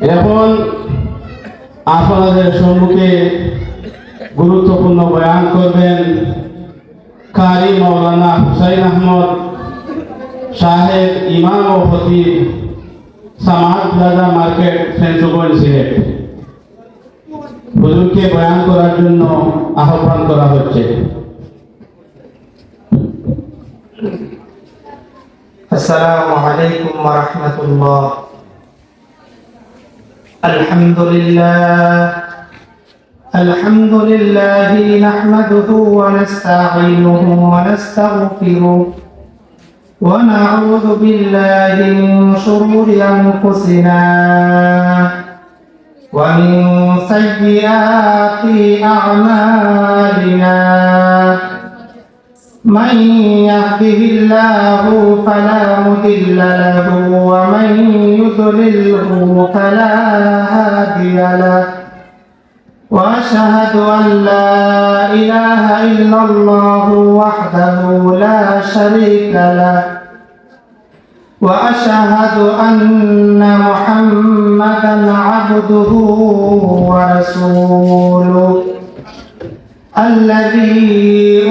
এখন আপনাদের সম্মুখে গুরুত্বপূর্ণ বয়ান করবেন কারি মাওলানা হুসাইন আহমদ সাহেব, ইমাম ও খতিব, সামাদ প্লাজা মার্কেট, ফেঞ্চুগঞ্জ, সিলেট। হুজুরকে বয়ান করার জন্য আহ্বান করা হচ্ছে। আসসালামু আলাইকুম ওয়া রাহমাতুল্লাহ। আলহামদুলিল্লাহ নাহমাদুহু ওয়া নাস্তাঈনুহু ওয়া নাস্তাগফিরুহ ওয়া নাউযু বিল্লাহি মিন শুরুরি আনফুসিনা ওয়া মিন সাইয়্যাতি আ'মালিনা। من يهده الله فلا مضل له ومن يضلله فلا هادي له وأشهد أن لا إله إلا الله وحده لا شريك له وأشهد أن محمدا عبده ورسوله الذي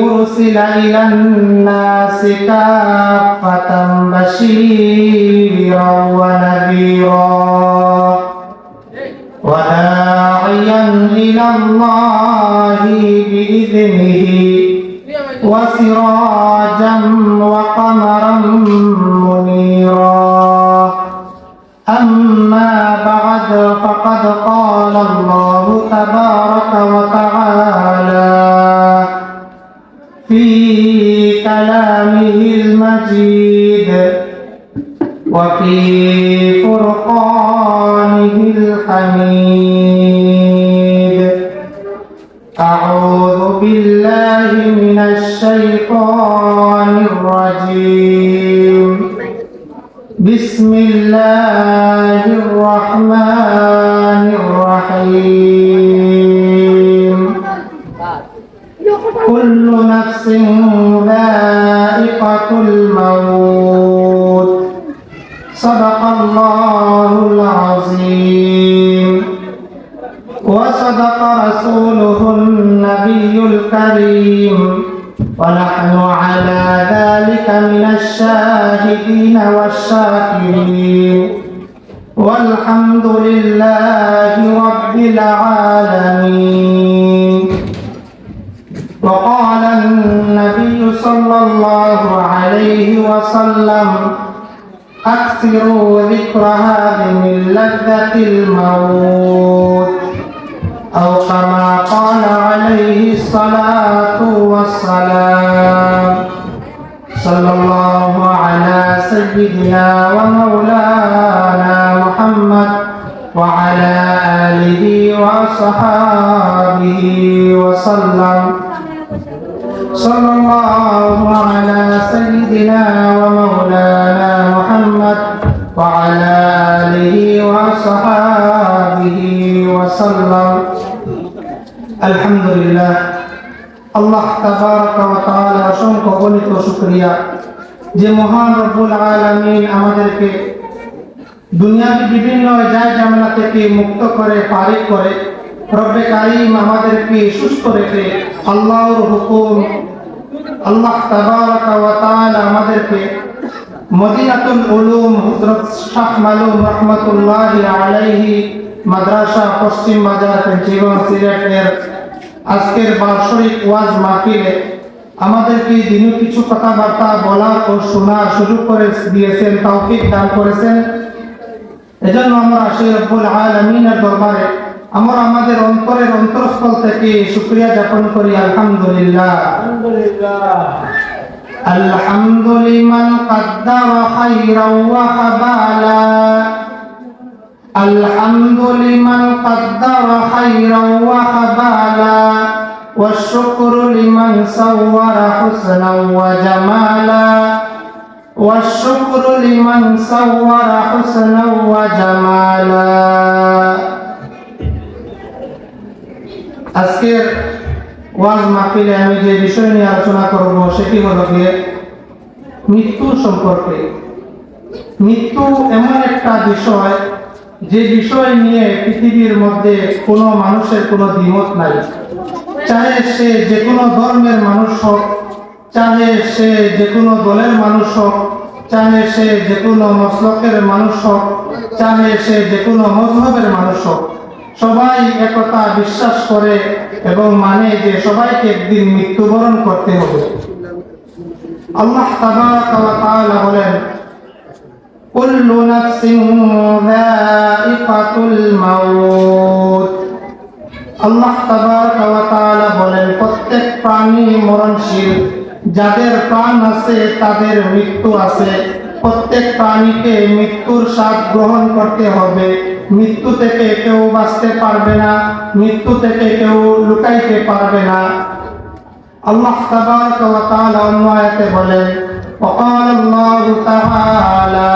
أرسل إلى الناس كافة بشيرا ونذيرا وداعيا إلى الله بإذنه وسراجا وقمرا منيرا. أما بعد فقد قال الله تبارك وتعالى في كلامه المجيد وفي فرقانه الحميد. أعوذ بالله من الشيطان الرجيم. بسم الله الرحمن الرحيم. كل نفس ذائقة الموت. صدق الله العظيم وصدق رسوله النبي الكريم ونحن على ذلك من الشاهدين والشاكرين والحمد لله رب العالمين. وقال النبي صلى الله عليه وسلم أكثروا ذكر هذه من لذة الموت أو كما قال عليه الصلاة والسلام. صلى الله على سيدنا ومولانا محمد وعلى آله وصحابه وسلم. صلى الله على سيدنا ومولانا محمد وعلى آله وصحابه وسلم. الحمد لله. আল্লাহ তাবারক ওয়া তাআলা অসংখ্য গণিত শুকরিয়া যে মহান রব্বুল আলামিন আমাদেরকে দুনিয়ার বিভিন্ন জায় ঝামেলা থেকে মুক্ত করে ফারিগ করে রব্বে কারীম আমাদেরকে সুস্থ রেখে আল্লাহর হুকুম আল্লাহ তাবারক ওয়া তাআলা আমাদেরকে মদিনাতুল উলুম হযরত শাহ মালুম রাহমাতুল্লাহি আলাইহি মাদ্রাসা পশ্চিম বাজার ফেঞ্চুগঞ্জ সিলেটের আজকের বার্ষিক ওয়াজ মাহফিলে আমাদেরকে দিনু কিছু কথাবার্তা বলার ও শোনার সুযোগ করে দিয়েছেন, তৌফিক দান করেছেন। এজন্য আমরা সেই রব্বুল আলামিনের দরবারে আমরা আমাদের অন্তরের অন্তরস্থল থেকে শুকরিয়া জ্ঞাপন করি। আলহামদুলিল্লাহ। আলহামদু লিমান কদ্দারা খায়রান ওয়া খাবালা। আলহামদু লিমান কদ্দারা খায়রান ওয়া খাবালা والشكر لمن صور حسنا وجمالا والشكر لمن صور حسنا وجمالا. আজকের ওয়াজ মাহফিলে আমি যে বিষয় নিয়ে আলোচনা করব সেটি হলো যে মৃত্যু সম্পর্কে। মৃত্যু এমন একটা বিষয় যে বিষয় নিয়ে পৃথিবীর মধ্যে কোনো মানুষের কোনো দ্বিমত নাই, চাহে সে যে কোনো ধর্মের মানুষ হোক, চাহে সে যে কোনো দলের মানুষ হোক, চাহে সে যে কোনো মসলকের মানুষ হোক, চাহে সে যে কোনো মজহবের মানুষ হোক, সবাই একথা বিশ্বাস করে এবং মানে যে সবাইকে একদিন মৃত্যুবরণ করতে হবে। আল্লাহ তাবারাকা ওয়া তাআলা বলেন, কুল্লু নাফসিন যায়িকাতুল মাউত। আল্লাহ তাবারাকা ওয়া তাআলা বলেন, প্রত্যেক প্রাণী মরণশীল, যাদের প্রাণ আছে তাদের মৃত্যু আছে। প্রত্যেক প্রাণীকে মৃত্যুর স্বাদ গ্রহণ করতে হবে। মৃত্যু থেকে কেউ বাঁচতে পারবে না, মৃত্যু থেকে কেউ লুকাইতে পারবে না। আল্লাহ তাবারাকা ওয়া তাআলা অন্য আয়াতে বলেন, وقال الله تعالى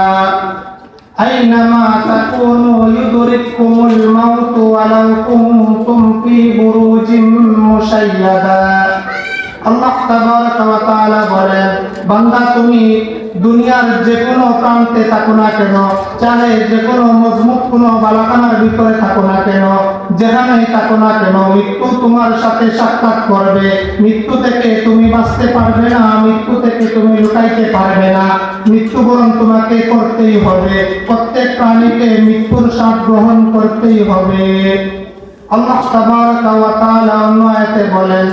أينما تكونوا يدرككم الموت ولو كنتم في بروج مشيدة। আল্লাহ তাবারাকা ওয়া তাআলা বলেন, বান্দা তুমি দুনিয়ার যে কোনো প্রান্তে থাকো না কেন, চাহে যে কোনো মজবুত কোনো বালাখানার ভিতরে থাকো না কেন, যেখানেই থাকো না কেন, মৃত্যু তোমার সাথে সাক্ষাৎ করবে। মৃত্যু থেকে তুমি বাঁচতে পারবে না, মৃত্যু থেকে তুমি লুকাইতে পারবে না। মৃত্যুবরণ তোমাকে করতেই হবে। প্রত্যেক প্রাণীকে মৃত্যুর স্বাদ গ্রহণ করতেই হবে। আল্লাহ তাবারাকা ওয়া তাআলা অন্য আয়াতে বলেন,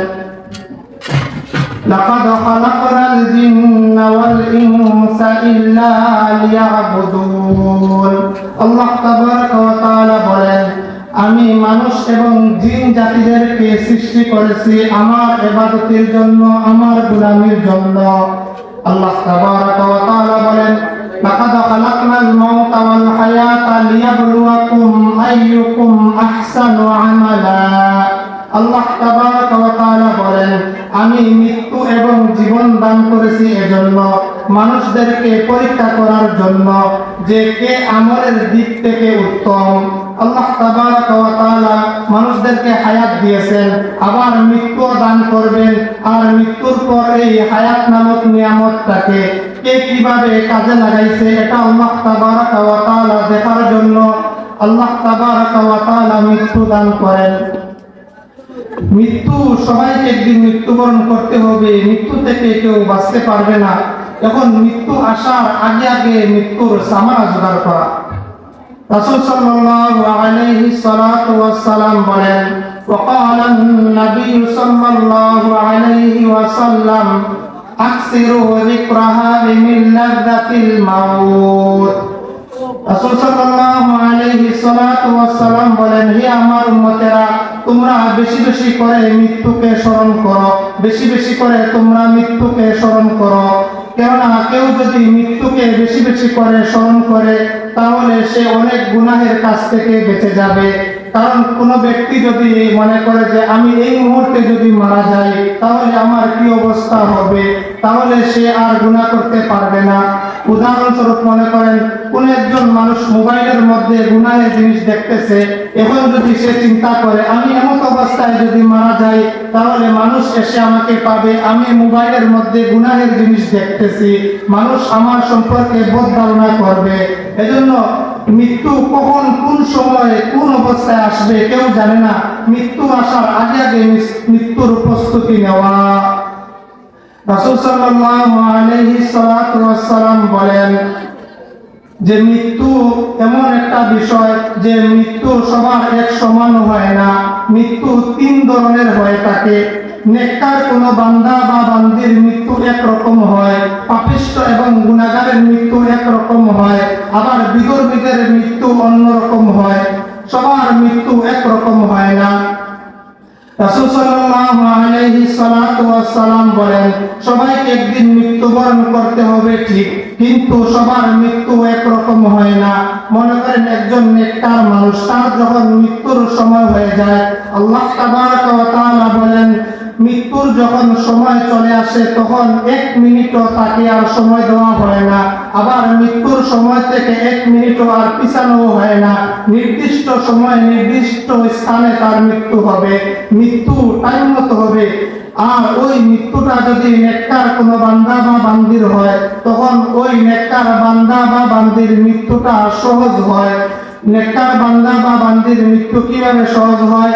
لقد خلقنا الجن والإنس إلا ليعبدون। আল্লাহ তাবারাকা ওয়া তাআলা বলেন, আমি মানুষ এবং জিন জাতিদেরকে সৃষ্টি করেছি আমার ইবাদতের জন্য, আমার গোলামির জন্য। আল্লাহ তাবারাকা ওয়া তাআলা বলেন, لقد خلقنا الموت والحياة ليبلوكم أيكم أحسن عملا। আল্লাহ তাবারাকা ওয়া তাআলা বলেন, আমি মৃত্যু এবং জীবন দান করেছি এজন্য, মানুষদেরকে পরীক্ষা করার জন্য যে কে আমলের দিক থেকে উত্তম। আল্লাহ তাবারাকা ওয়া তাআলা মানুষদেরকে হায়াত দিয়েছেন, আবার মৃত্যু দান করবেন, আর মৃত্যুর পর এই হায়াত নামক নিয়ামতটাকে কে কিভাবে কাজে লাগাইছে এটা আল্লাহ তাবারাকা ওয়া তাআলা দেখার জন্য আল্লাহ তাবারাকা ওয়া তাআলা মৃত্যু দান করেন। মৃত্যু সবাইকে একদিন মৃত্যুবরণ করতে হবে, মৃত্যু থেকে কেউ বাঁচতে পারবে না। এখন মৃত্যু আসার আগে আগে মৃত্যুর সামানা জোগাড় করা। রাসূল সাল্লাল্লাহু আলাইহি সাল্লাতু ওয়াস সালাম বলেন, وقال النبي صلى الله عليه وسلم أكثروا ذكرها من لذة الموت। রাসূল সাল্লাল্লাহু আলাইহি সাল্লাতু ওয়াস সালাম বলেন, হে আমার উম্মতেরা, তোমরা বেশি বেশি করে মৃত্যুকে স্মরণ করো, বেশি বেশি করে তোমরা মৃত্যুকে স্মরণ করো। কেননা কেউ যদি মৃত্যুকে বেশি বেশি করে স্মরণ করে তাহলে সে অনেক গুনাহের কাছ থেকে বেঁচে যাবে। কারণ কোন ব্যক্তি যদি মনে করে যে আমি এই মুহূর্তে যদি মারা যাই তাহলে আমার কি অবস্থা হবে, তাহলে সে আর গুনাহ করতে পারবে না। উদাহরণস্বরূপ মনে করেন কোন একজন মানুষ মোবাইলের মধ্যে গুনাহের জিনিস দেখতেছে, এখন যদি সে চিন্তা করে আমি এমন অবস্থায় যদি মারা যাই তাহলে মানুষ এসে আমাকে পাবে, আমি মোবাইলের মধ্যে গুনাহের জিনিস দেখতেছি, মানুষ আমার সম্পর্কে বদ ধারণা করবে। এজন্য মৃত্যু কখন কোন সময়ে কোন অবস্থায় আসবে কেউ জানে না। মৃত্যু আসার আগে আগে মৃত্যুর প্রস্তুতি নেওয়া। রাসূল সাল্লাল্লাহু আলাইহি সাল্লাতু ওয়াস সালাম বলেন যে মৃত্যু এমন একটা বিষয় যে মৃত্যু সবার এক সমান হয় না। মৃত্যু তিন ধরনের হয়ে থাকে। নেককার কোন বান্দা বা বান্দির মৃত্যু একরকম হয়, পাপিষ্ঠ এবং গুনাহগারের মৃত্যু একরকম হয়, আবার বিধর্মীদের মৃত্যু অন্যরকম হয়। সবার মৃত্যু একরকম হয় না। রাসূল সাল্লাল্লাহু আলাইহি সাল্লাতু ওয়াস সালাম বলেন, সবাইকে একদিন মৃত্যুবরণ করতে হবে ঠিক, কিন্তু সবার মৃত্যু একরকম হয় না। মনে করেন একজন নেককার মানুষ, তার যখন মৃত্যুর সময় হয়ে যায় আল্লাহ তাবারাকা ওয়া তাআলা বলেন মৃত্যুর যখন সময় চলে আসে তখন 1 মিনিটও তাকে আর সময় দেওয়া হয় না, আবার মৃত্যুর সময় থেকে 1 মিনিটও আর পিছানো হয় না। নির্দিষ্ট সময় নির্দিষ্ট স্থানে তার মৃত্যু হবে, মৃত্যু টাইম মতো হবে। আর ওই মৃত্যুটা যদি নেককার কোনো বান্দা বা বান্দির হয় তখন ওই নেককার বান্দা বা বান্দির মৃত্যুটা সহজ হয়। নেককার বান্দা বা বান্দির মৃত্যু কিভাবে সহজ হয়?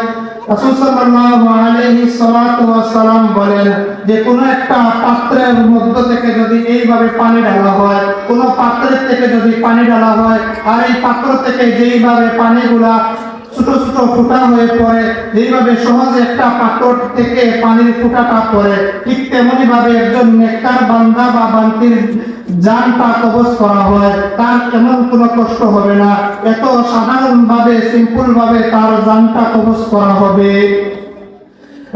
রাসূল সাল্লাল্লাহু আলাইহি সাল্লাতু ওয়াস সালাম বলেন যে কোনো একটা পাত্রের মধ্য থেকে যদি এইভাবে পানি ঢালা হয়, কোনো পাত্রের থেকে যদি পানি ঢালা হয় আর এই পাত্র থেকে যেইভাবে পানিগুলা ছোট ছোট ফোঁটা হয়ে পড়ে, যেইভাবে সহজে একটা পাত্র থেকে পানির ফোঁটাটা পড়ে, ঠিক তেমনি ভাবে একজন নেককার বান্দা বা বান্দির জানটা কবজ করা হয়, তার এমন কোনো কষ্ট হবে না, এত সাধারণ ভাবে সিম্পল ভাবে তার জানটা কবজ করা হবে।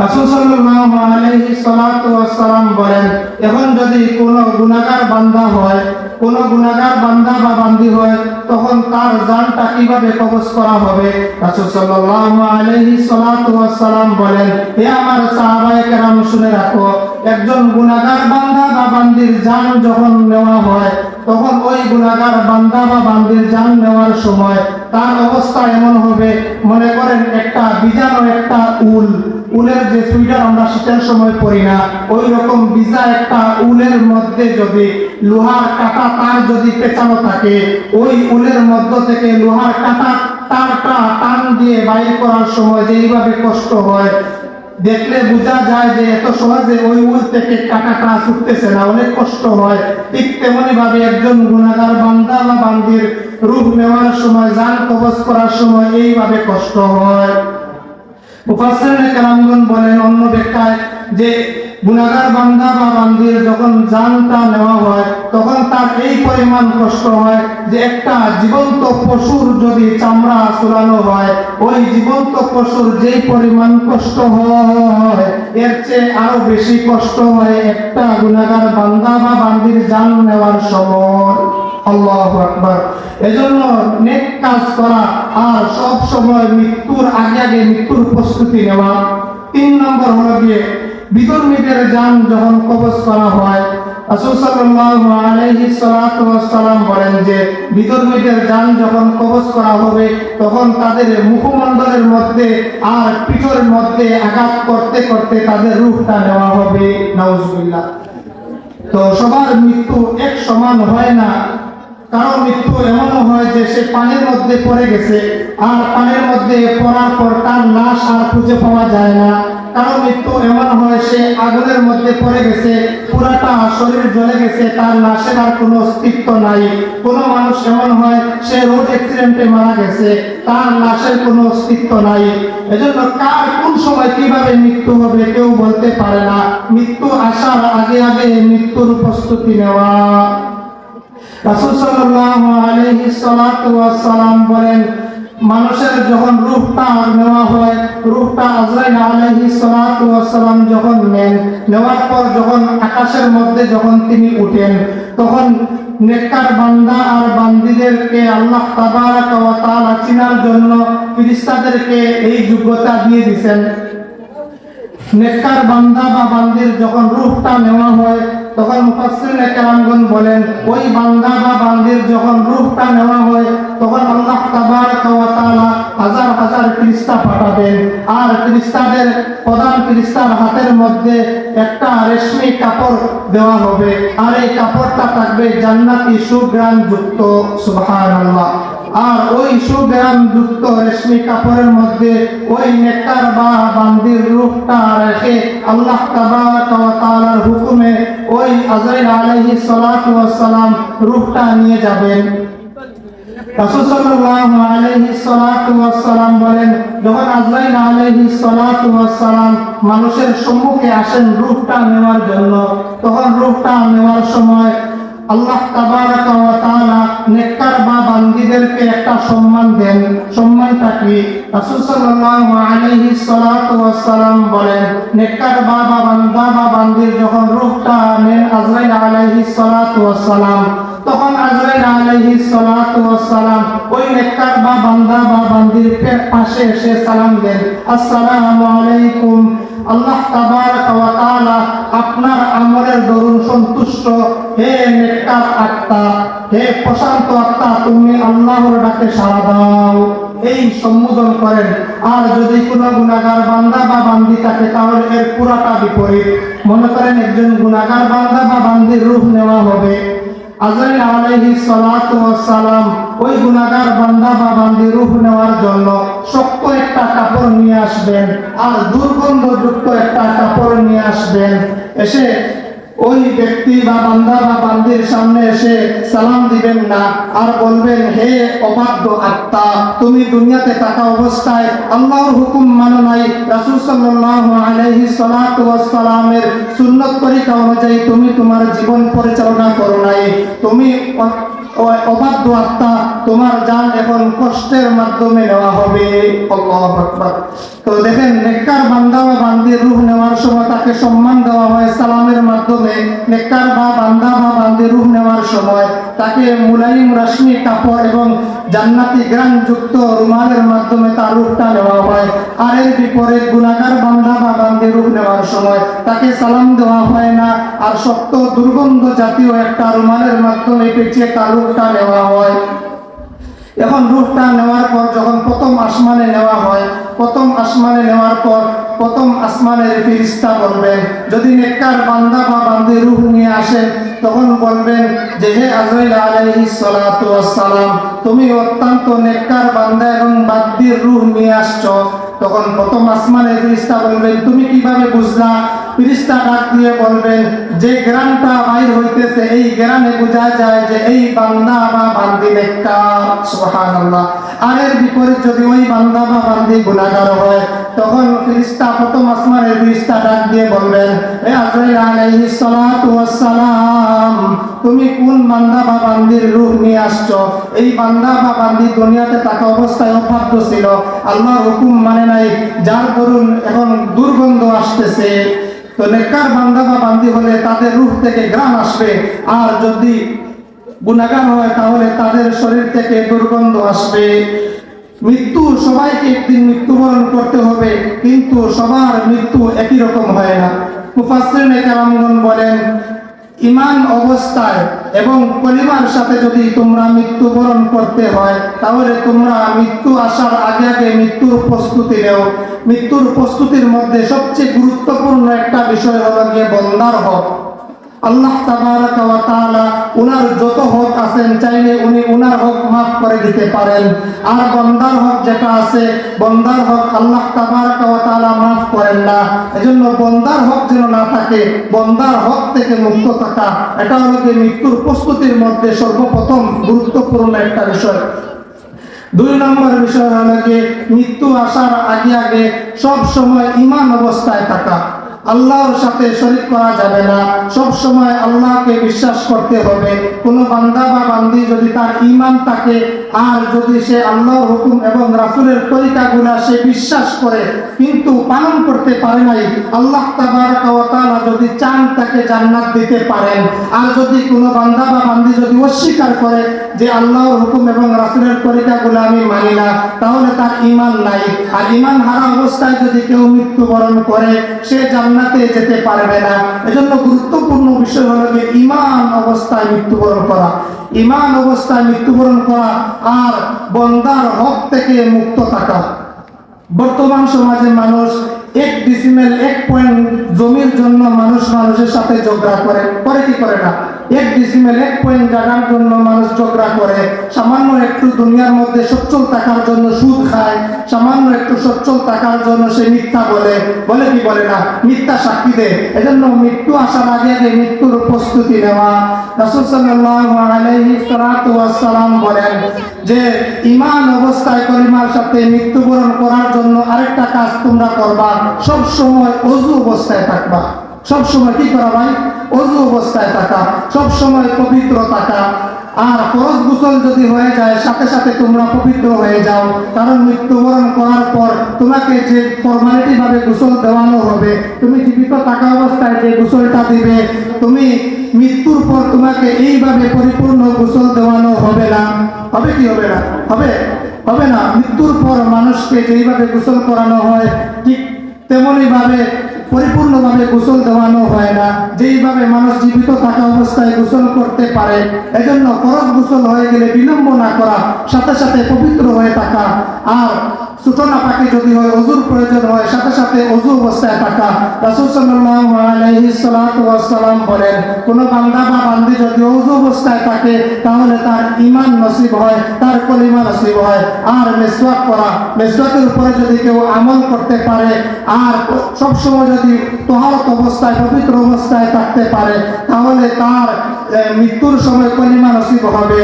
রাসূল সাল্লাল্লাহু আলাইহি সাল্লাতু ওয়াস সালাম বলেন এখন যদি কোনো গুনাহগার বান্দা হয়, কোনো গুনাহগার বান্দা বা বান্দি হয়, তখন তার জানটা কিভাবে কবজ করা হবে? রাসূল সাল্লাল্লাহু আলাইহি সাল্লাতু ওয়াস সালাম বলেন হে আমার সাহাবায়ে কেরাম শুনে রাখো, একজন গুনাহগার বান্দা বা বান্দির জান যখন নেওয়া হয়, তখন ওই গুনাহগার বান্দা বা বান্দির জান নেওয়ার সময় তার অবস্থা এমন হবে, মনে করেন একটা বীজাণু, একটা উলের যে সুইটার আমরা শীতের সময় পরি না, ওই রকম ভিজা একটা উলের মধ্যে যদি লোহার কাঁটা তার যদি পেঁচানো থাকে, ওই উলের মধ্য থেকে লোহার কাঁটা তারটা টান দিয়ে বাইর করার সময় যেইভাবে কষ্ট হয়, দেখলে বোঝা যায় যে এত সহজে ওই উল থেকে কাঁটাটা ছুটতেছে না, অনেক কষ্ট হয়। ঠিক তেমনি ভাবে একজন গুনাহগার বান্দা বা বান্দির রূহ নেওয়ার সময়, জান কবজ করার সময় এইভাবে কষ্ট হয়। মুফাসসিরিনে কেরামগণ বলেন অন্য ব্যাখ্যায় যে গুনাহগার বান্দা বা বান্দির যখন জানটা নেওয়া হয়, তখন তার এই পরিমাণ কষ্ট হয় যে একটা জীবন্ত পশুর যদি চামড়া ছুলানো হয়, ওই জীবন্ত পশুর যেই পরিমাণ কষ্ট হয় এর চেয়ে আরো বেশি কষ্ট হয় একটা গুনাহগার বান্দা বা বান্দির জান নেওয়ার সময়। আল্লাহু আকবার। এজন্য নেক কাজ করা আর সব সময় মৃত্যুর আগে আগে মৃত্যুর প্রস্তুতি নেওয়া। 3 নম্বর হলো গিয়ে বিধর্মীদের জান যখন কবজ করা হয়, রাসূল সাল্লাল্লাহু আলাইহি সাল্লাতু ওয়াস সালাম বলেন যে বিধর্মীদের জান যখন কবজ করা হবে, তখন তাদের মুখমণ্ডলের মধ্যে আর পিঠের মধ্যে আঘাত করতে করতে তাদের রূহটা নেওয়া হবে। নাউজুবিল্লাহ। তো সবার মৃত্যু এক সমান হয় না, কারো মৃত্যু এমনও হয় যে সে পানির মধ্যে পড়ে গেছে, আর পানির মধ্যে পড়ার পর তার লাশ আর খুঁজে পাওয়া যায় না। কারো মৃত্যু এমন হয় সে আগুনের মধ্যে পড়ে গেছে, পুরাটা শরীর জ্বলে গেছে, তার লাশের আর কোনো অস্তিত্ব নাই। কোনো মানুষ এমন হয় সে রোড অ্যাক্সিডেন্টে মারা গেছে, তার লাশের কোনো অস্তিত্ব নাই। এজন্য কার কোন সময় কিভাবে মৃত্যু হবে কেউ বলতে পারে না। মৃত্যু আসার আগে আগে মৃত্যুর প্রস্তুতি নেওয়া। রাসূল সাল্লাল্লাহু আলাইহি সাল্লাতু ওয়াস সালাম বলেন মানুষের যখন রূহটা নেওয়া হয়, রূহটা আজরাইল আলাইহিস সালাতু ওয়াস সালাম যখন নেওয়ার পর যখন আকাশের মধ্যে যখন তিনি উঠেন, তখন নেককার বান্দা আর বান্দীদেরকে আল্লাহ তাবারাকা ওয়া তাআলা চিনার জন্য ফেরেশতাদেরকে এই যোগ্যতা দিয়ে দিয়েছেন। নেককার বান্দা বা বান্দির যখন রূহটা নেওয়া হয়, তখন মুফাসসিরিনে কেরামগণ বলেন ওই বান্দা বা বান্দির যখন রূহটা নেওয়া হয়, তখন আল্লাহ তাবারাকা ওয়া তাআলা হাজার হাজার ফেরেশতা পাঠাবেন, আর ফেরেশতাদের প্রধান ফেরেশতার হাতের মধ্যে একটা রেশমি কাপড় দেওয়া হবে, আর এই কাপড়টা থাকবে জান্নাতি সুঘ্রাণ যুক্ত। সুবহানাল্লাহ। আর ওই সুঘ্রাণ যুক্ত রেশমি কাপড়ের মধ্যে ওই নেককার বা বান্দির রূহটা রেখে আল্লাহ তাবারাকা ওয়া তাআলার হুকুমে ওই আজরাইল আলাইহিস সালাতু ওয়াস সালাম রূহটা নিয়ে যাবেন। রাসূল সাল্লাল্লাহু আলাইহি সাল্লাতু ওয়াস সালাম বলেন যখন আজরাইল আলাইহি সাল্লাতু ওয়াস সালাম মানুষের সম্মুখে আসেন রূহটা নেওয়ার জন্য, তখন রূহটা নেওয়ার সময় আল্লাহ তাবারাকা ওয়া তাআলা নেককার বা বান্দীদেরকে একটা সম্মান দেন। সম্মানটা কি? রাসূল সাল্লাল্লাহু আলাইহি সাল্লাতু ওয়াস সালাম বলেন নেককার বা বান্দা বা বান্দির যখন রূহটা নেন আজরাইল আলাইহিস সালাতু ওয়াস সালাম, তখন আজরাইল আলাইহিস সালাতু ওয়াস সালাম ওই নেককার বা বান্দা বা বান্দির পাশে এসে সালাম দেন, আসসালামু আলাইকুম, আল্লাহ তাবারাকা ওয়া তাআলা আপনার আমলের দরুন সন্তুষ্ট, হে নেককার আত্মা, হে প্রশান্ত আত্মা, তুমি আল্লাহর ডাকে সাড়া দাও, এই সম্বোধন করেন। আর যদি কোনো গুনাহগার বান্দা বা বান্দি থাকে তাহলে এর পুরাটা বিপরীত। মনে করেন একজন গুনাহগার বান্দা বা বান্দির রূহ নেওয়া হবে, আজরাইল আলাইহিস সালাতু ওয়াস সালাম ওই গুনাহগার বান্দা বা বান্দির রূহ নেওয়ার জন্য শক্ত একটা কাপড় নিয়ে আসবেন আর দুর্গন্ধযুক্ত একটা কাপড় নিয়ে আসবেন। এসে ওই ব্যক্তি বা বান্দা বা বান্দির সামনে এসে সালাম দিবেন না, আর বলবেন, হে অবাধ্য আত্মা, তুমি দুনিয়াতে থাকা অবস্থায় আল্লাহর হুকুম মানো নাই, রাসূল সাল্লাল্লাহু আলাইহি সাল্লাতু ওয়াস সালামের সুন্নাত তরিকা অনুযায়ী তুমি তোমার জীবন পরিচালনা করো নাই, তুমি অবাধ্য আত্মা, তোমার জান এখন কষ্টের মাধ্যমে নেওয়া হবে। আল্লাহু আকবার। তো দেখেন, নেককার বান্দা বা বান্দির রূহ নেওয়ার সময় তাকে সম্মান দেওয়া হয় সালামের মাধ্যমে। নেককার বা বান্দা বা বান্দির রূহ নেওয়ার সময় তাকে মুলায়িম রশ্মি কাপড় এবং জান্নাতি ঘ্রাণযুক্ত রুমালের মাধ্যমে তার রূহটা নেওয়া হয়। আর এর বিপরীত গুনাহগার বান্দা বা বান্দির রূহ নেওয়ার সময় তাকে সালাম দেওয়া হয় না, আর শক্ত দুর্গন্ধ জাতীয় একটা রুমালের মাধ্যমে পেঁচিয়ে তার রূহটা নেওয়া হয়। এখন রূহটা নেওয়ার পর যখন প্রথম আসমানে নেওয়া হয়, প্রথম আসমানে নেওয়ার পর প্রথম আসমানের ফেরেশতা বলবেন, যদি নেককার বান্দা বা বান্দি রূহ নিয়ে আসেন তখন বলবেন যে, হে আজরাইল আলাইহিস সালাতু ওয়াস সালাম, তুমি অত্যন্ত নেককার বান্দা এবং বান্দির রূহ নিয়ে আসছো। তখন প্রথম আসমানের ফেরেশতা বলবেন, তুমি কিভাবে বুঝলা? ফেরেশতা ডাক দিয়ে বলবেন, যে গ্রানটা বাইর হইতেছে এই গ্রানে বোঝা যায় যে এই বান্দা বা বান্দি নেককার। সুবহানাল্লাহ। আর এর বিপরীত যদি ওই বান্দা বা বান্দি গুনাহগার হয় তখন ফেরেশতা প্রথম আসমানের ফেরেশতা ডাক দিয়ে বলবেন, হে আজরাইল আলাইহিস সালাতু ওয়াস সালাম, তুমি কোন বান্দা বা বান্দির রূহ নিয়ে আসছো? এই বান্দা বা বান্দি দুনিয়াতে থাকা অবস্থায় অবাধ্য ছিল, আল্লাহর হুকুম মানে নাই, যার দরুন এখন দুর্গন্ধ আসতেছে। তো নেককার বান্দা বা বান্দি হলে তাদের রূহ থেকে ঘ্রাণ আসবে, আর যদি গুনাহগার হয় তাহলে তাদের শরীর থেকে দুর্গন্ধ আসবে। মৃত্যু, সবাইকে একদিন মৃত্যুবরণ করতে হবে, কিন্তু সবার মৃত্যু একই রকম হয় না। মুফাসসিরিনে কেরামগণ বলেন, ঈমান অবস্থায় এবং পরিবার সাথে যদি তোমরা মৃত্যুবরণ করতে হয় তাহলে তোমরা মৃত্যু আসার আগে আগে মৃত্যুর প্রস্তুতি নেও। মৃত্যুর প্রস্তুতির মধ্যে সবচেয়ে গুরুত্বপূর্ণ একটা বিষয় হলো গিয়ে বন্দার হক। আল্লাহ তাবারাকা ওয়া তাআলা উনার যত হক আছেন চাইলে উনি উনার হক মাফ করে দিতে পারেন, আর বান্দার হক যেটা আছে, বান্দার হক আল্লাহ তাবারাকা ওয়া তাআলা মাফ করেন না। এজন্য বান্দার হক যেন না থাকে, বান্দার হক থেকে মুক্ত থাকা, এটা হলো যে মৃত্যুর প্রস্তুতির মধ্যে সর্বপ্রথম গুরুত্বপূর্ণ একটা বিষয়। 2 নম্বর বিষয় হলো যে মৃত্যু আসার আগে আগে সব সময় ঈমান অবস্থায় থাকা। আল্লাহর সাথে শরীক করা যাবে না, সব সময় আল্লাহকে বিশ্বাস করতে হবে। কোন বান্দা বা বান্দি যদি তার ঈমান থাকে আর যদি সে আল্লাহর হুকুম এবং রাসূলের তরিকাগুলা সে বিশ্বাস করে কিন্তু পালন করতে পারে নাই, আল্লাহ তাবারাকা ওয়া তাআলা যদি চান তাকে জান্নাত দিতে পারেন। আর যদি কোনো বান্দা বা বান্দি যদি অস্বীকার করে যে আল্লাহর হুকুম এবং রাসূলের তরিকাগুলো আমি মানি না, তাহলে তার ঈমান নাই। আর ঈমান হারা অবস্থায় যদি কেউ মৃত্যুবরণ করে সে জান্নাতে যেতে পারবে না। এজন্য গুরুত্বপূর্ণ বিষয় হলো যে ঈমান অবস্থায় মৃত্যুবরণ করা, ঈমান অবস্থায় মৃত্যুবরণ করা আর বান্দার হক থেকে মুক্ত থাকা। বর্তমান সমাজে মানুষ 1 ডিসিমেল 1 পয়েন্ট জমির জন্য মানুষের সাথে ঝগড়া করে কি করে না? 1 ডিসিমেল 1 পয়েন্ট জায়গার জন্য মানুষ ঝগড়া করে। সামান্য একটু দুনিয়ার মধ্যে সচ্ছল থাকার জন্য সুদ খায়, সামান্য একটু সচ্ছল থাকার জন্য সে মিথ্যা বলে কি বলে না, মিথ্যা সাক্ষী দেয়। এজন্য মৃত্যু আসার আগে আগে মৃত্যুর প্রস্তুতি নেওয়া। রাসূল সাল্লাল্লাহু আলাইহি ওয়াস সালাম বলেন যে ঈমান অবস্থায় কলিমার সাথে মৃত্যুবরণ করার জন্য আরেকটা কাজ তোমরা করবা, সব সময় ওযু অবস্থায় থাকবা। সব সময় কি করা ভাই? ওযু অবস্থায় থাকা, সব সময় পবিত্র থাকা। আর ফরজ গোসল যদি হয়ে যায় সাথে সাথে তোমরা পবিত্র হয়ে যাও, কারণ মৃত্যুবরণ করার পর তোমাকে যে ফর্মালিটি ভাবে গোসল দেওয়ানো হবে, তুমি জীবিত থাকা অবস্থায় যে গোসলটা দিবে, তুমি মৃত্যুর পর তোমাকে এইভাবে পরিপূর্ণ গোসল দেওয়ানো হবে না। হবে কি হবে না? হবে না। মৃত্যুর পর মানুষকে যেইভাবে গোসল করানো হয় ঠিক তেমনি ভাবে পরিপূর্ণভাবে গোসল দেওয়ানো হয় না, যেইভাবে মানুষ জীবিত থাকা অবস্থায় গোসল করতে পারে। এজন্য ফরজ গোসল হয়ে গেলে বিলম্ব না করা, সাথে সাথে পবিত্র হয়ে থাকা। আর ছোট নাপাকি যদি হয়, অজুর প্রয়োজন হয়, সাথে সাথে অজু অবস্থায় থাকা। রাসূল সাল্লাল্লাহু আলাইহি সাল্লাতু ওয়াস সালাম বলেন, কোন বান্দা বা বান্দি যদি অজু অবস্থায় থাকে তাহলে তার ঈমান নসিব হয়, তার কলিমা নসিব হয়। আর মিসওয়াক করা, মিসওয়াকের উপরে যদি কেউ আমল করতে পারে আর সব সময় যদি তহারত অবস্থায়, পবিত্র অবস্থায় থাকতে পারে, তাহলে তার মৃত্যুর সময় কলিমা নসিব হবে।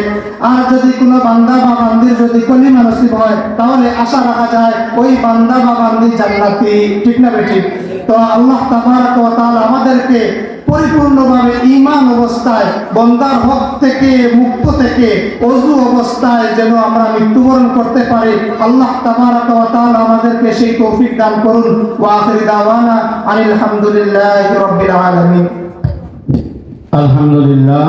আর যদি কোনো বান্দা বা বান্দির যদি কলিমা নসিব হয়, তাহলে আশা রাখা যায় ওই বান্দা বা বান্দি জান্নাতি। ঠিক না বেঠিক? তো আল্লাহ তাবারক ওয়া তাআলা আমাদেরকে পরিপূর্ণভাবে ঈমান অবস্থায়, বান্দার হক থেকে মুক্ত থেকে ওযু অবস্থায় যেন আমরা মৃত্যুবরণ করতে পারি, আল্লাহ তাবারক ওয়া তাআলা আমাদেরকে সেই তৌফিক দান করুন। ওয়া আখিরু দাওয়ানা আলহামদুলিল্লাহি রাব্বিল আলামিন। আলহামদুলিল্লাহ।